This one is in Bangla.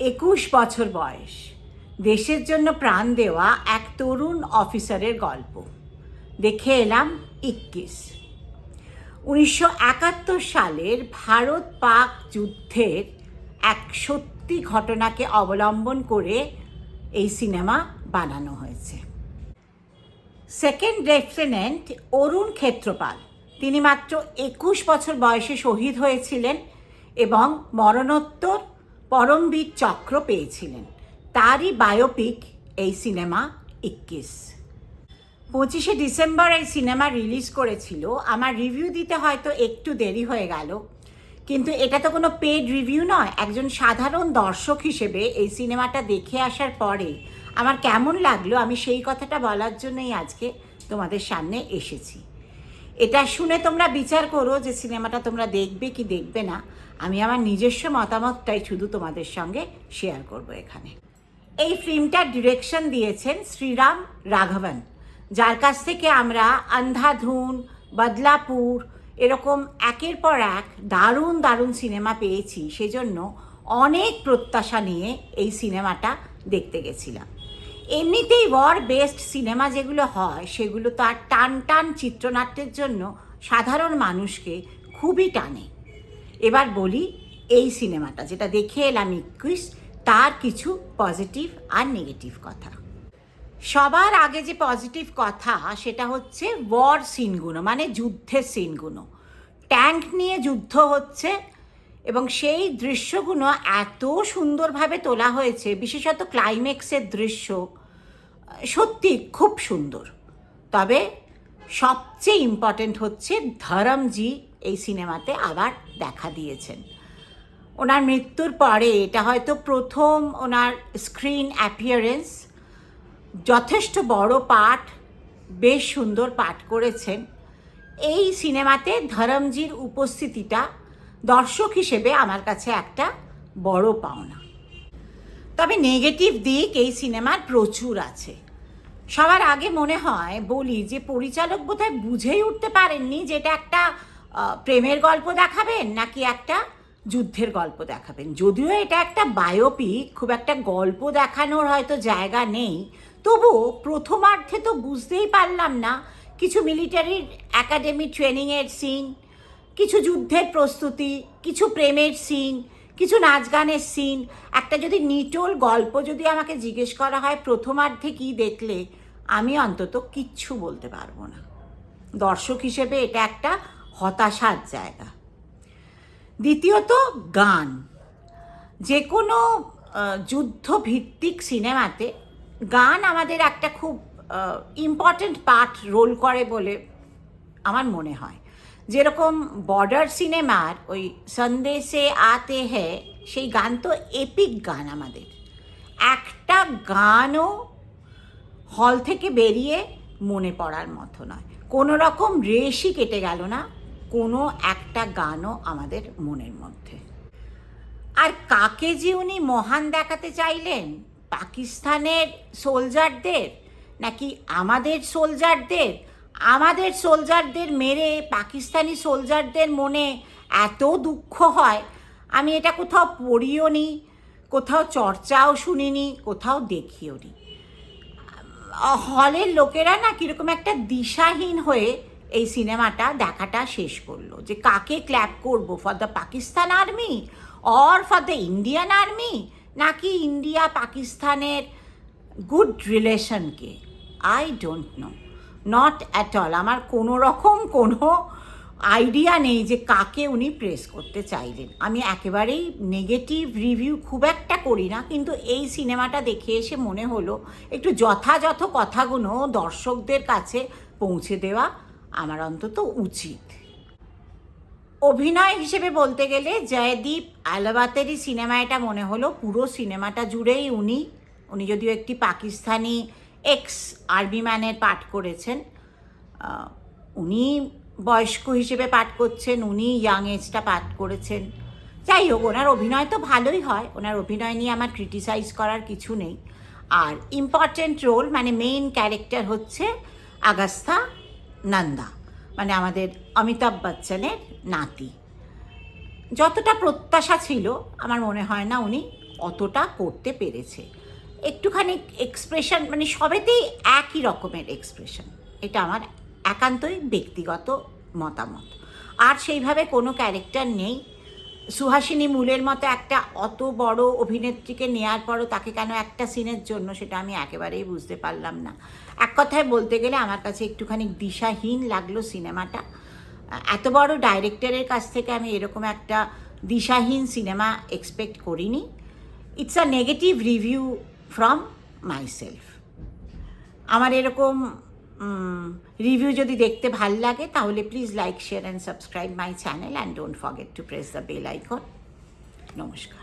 21 বছর বয়স, দেশের জন্য প্রাণ দেওয়া এক তরুণ অফিসারের গল্প। দেখে এলাম 21। 1971 সালের ভারত পাক যুদ্ধের এক সত্যি ঘটনাকে অবলম্বন করে এই সিনেমা বানানো হয়েছে। সেকেন্ড লেফটেন্যান্ট অরুণ ক্ষেত্রপাল, তিনি মাত্র 21 বছর বয়সে শহীদ হয়েছিলেন এবং মরণোত্তর পরমবীর চক্র পেয়েছিলেন। তারই বায়োপিক এই সিনেমা 21। 25শে ডিসেম্বর এই সিনেমা রিলিজ করেছিল। আমার রিভিউ দিতে হয়তো একটু দেরি হয়ে গেল, কিন্তু এটা তো কোনো পেড রিভিউ নয়। একজন সাধারণ দর্শক হিসেবে এই সিনেমাটা দেখে আসার পরে আমার কেমন লাগলো, আমি সেই কথাটা বলার জন্যই আজকে তোমাদের সামনে এসেছি। এটা শুনে তোমরা বিচার করো যে সিনেমাটা তোমরা দেখবে কি দেখবে না। আমি আমার নিজস্ব মতামতটাই শুধু তোমাদের সঙ্গে শেয়ার করব এখানে। এই ফিল্মটার ডিরেকশন দিয়েছেন শ্রীরাম রাঘবন, যার কাছ থেকে আমরা অন্ধাধুন, বদলাপুর এরকম একের পর এক দারুণ দারুণ সিনেমা পেয়েছি। সেজন্য অনেক প্রত্যাশা নিয়ে এই সিনেমাটা দেখতে গেছিলাম। এমনিতেই ওয়ার বেস্ট সিনেমা যেগুলো হয় সেগুলো তার টান টান চিত্রনাট্যের জন্য সাধারণ মানুষকে খুবই টানে। এবার বলি এই সিনেমাটা যেটা দেখে এলাম 21, তার কিছু পজিটিভ আর নেগেটিভ কথা। সবার আগে যে পজিটিভ কথা সেটা হচ্ছে ওয়ার সিনগুলো, মানে যুদ্ধের সিনগুলো। ট্যাঙ্ক নিয়ে যুদ্ধ হচ্ছে এবং সেই দৃশ্যগুলো এত সুন্দরভাবে তোলা হয়েছে, বিশেষত ক্লাইম্যাক্সের দৃশ্য সত্যি খুব সুন্দর। তবে সবচেয়ে ইম্পর্ট্যান্ট হচ্ছে ধরমজি এই সিনেমাতে আবার দেখা দিয়েছেন। ওনার মৃত্যুর পরে এটা হয়তো প্রথম ওনার স্ক্রিন অ্যাপিয়ারেন্স। যথেষ্ট বড় পাঠ, বেশ সুন্দর পাঠ করেছেন। এই সিনেমাতে ধরমজির উপস্থিতিটা দর্শক হিসেবে আমার কাছে একটা বড় পাওনা। তবে নেগেটিভ দিক এই সিনেমার প্রচুর আছে। সবার আগে মনে হয় বলি যে পরিচালক বোধহয় বুঝেই উঠতে পারেননি যে এটা একটা প্রেমের গল্প দেখাবেন নাকি একটা যুদ্ধের গল্প দেখাবেন। যদিও এটা একটা বায়োপিক, খুব একটা গল্প দেখানোর হয়তো জায়গা নেই, তবুও প্রথমার্ধে তো বুঝতেই পারলাম না। কিছু মিলিটারির একাডেমি ট্রেনিংয়ের সিন, কিছু যুদ্ধের প্রস্তুতি, কিছু প্রেমের সিন, কিছু নাচ গানের সিন। একটা যদি নিটোল গল্প যদি আমাকে জিজ্ঞেস করা হয় প্রথমার্ধে কী দেখলে, আমি অন্তত কিচ্ছু বলতে পারবো না। দর্শক হিসেবে এটা একটা হতাশার জায়গা। দ্বিতীয়ত গান। যে কোনো যুদ্ধভিত্তিক সিনেমাতে গান আমাদের একটা খুব ইম্পর্ট্যান্ট পার্ট রোল করে বলে আমার মনে হয়। যেরকম বর্ডার সিনেমার ওই সন্দেশে আতে হ্যায়, সেই গান তো এপিক গান। আমাদের একটা গানও হল থেকে বেরিয়ে মনে পড়ার মতো নয়, কোনো রকম রেশই কেটে গেল না কোনো একটা গানও আমাদের মনের মধ্যে। আর কাকে যে উনি মহান দেখাতে চাইলেন, পাকিস্তানের সোলজারদের নাকি আমাদের সোলজারদের? আমাদের সোলজারদের মেরে পাকিস্তানি সোলজারদের মনে এত দুঃখ হয়, আমি এটা কোথাও পড়িও নি, কোথাও চর্চাও শুনিনি, কোথাও দেখিও নি। হলের লোকেরা না কীরকম একটা দিশাহীন হয়ে এই সিনেমাটা দেখাটা শেষ করলো, যে কাকে ক্ল্যাপ করব, for the Pakistan army or for the Indian army, নাকি ইন্ডিয়া পাকিস্তানের গুড রিলেশনকে। I don't know, not at all. আমার কোনো রকম কোনো আইডিয়া নেই যে কাকে উনি প্রেস করতে চাইলেন। আমি একেবারেই নেগেটিভ রিভিউ খুব একটা করি না, কিন্তু এই সিনেমাটা দেখে এসে মনে হলো একটু যথাযথ কথাগুলো দর্শকদের কাছে পৌঁছে দেওয়া আমার অন্তত উচিত। অভিনয় হিসেবে বলতে গেলে জয়দীপ আলাবাতেরই সিনেমা এটা মনে হলো। পুরো সিনেমাটা জুড়েই উনি যদিও একটি পাকিস্তানি এক্স আর্মি ম্যানের পাঠ করেছেন, উনি বয়স্ক হিসেবে পাঠ করছেন, উনি ইয়াং এজটা পাঠ করেছেন। যাই হোক, ওনার অভিনয় তো ভালোই হয়, ওনার অভিনয় নিয়ে আমার ক্রিটিসাইজ করার কিছু নেই। আর ইম্পর্ট্যান্ট রোল মানে মেইন ক্যারেক্টার হচ্ছে আগস্তা নন্দা, মানে আমাদের অমিতাভ বচ্চনের নাতি। যতটা প্রত্যাশা ছিল আমার মনে হয় না উনি অতটা করতে পেরেছে। একটুখানি এক্সপ্রেশন, মানে সবেতেই একই রকমের এক্সপ্রেশন, এটা আমার একান্তই ব্যক্তিগত মতামত। আর সেইভাবে কোনো ক্যারেক্টার নেই। সুহাসিনী মূলের মতো একটা অত বড় অভিনেত্রীকে নেওয়ার পরও তাকে কেন একটা সিনের জন্য, সেটা আমি একেবারেই বুঝতে পারলাম না। এক কথায় বলতে গেলে আমার কাছে একটুখানি দিশাহীন লাগলো সিনেমাটা। এত বড় ডাইরেক্টরের কাছ থেকে আমি এরকম একটা দিশাহীন সিনেমা এক্সপেক্ট করিনি। It's a negative review from my self. আমার এরকম রিভিউ যদি দেখতে ভাল লাগে তাহলে please like, share and subscribe my channel and don't forget to press the bell icon. নমস্কার।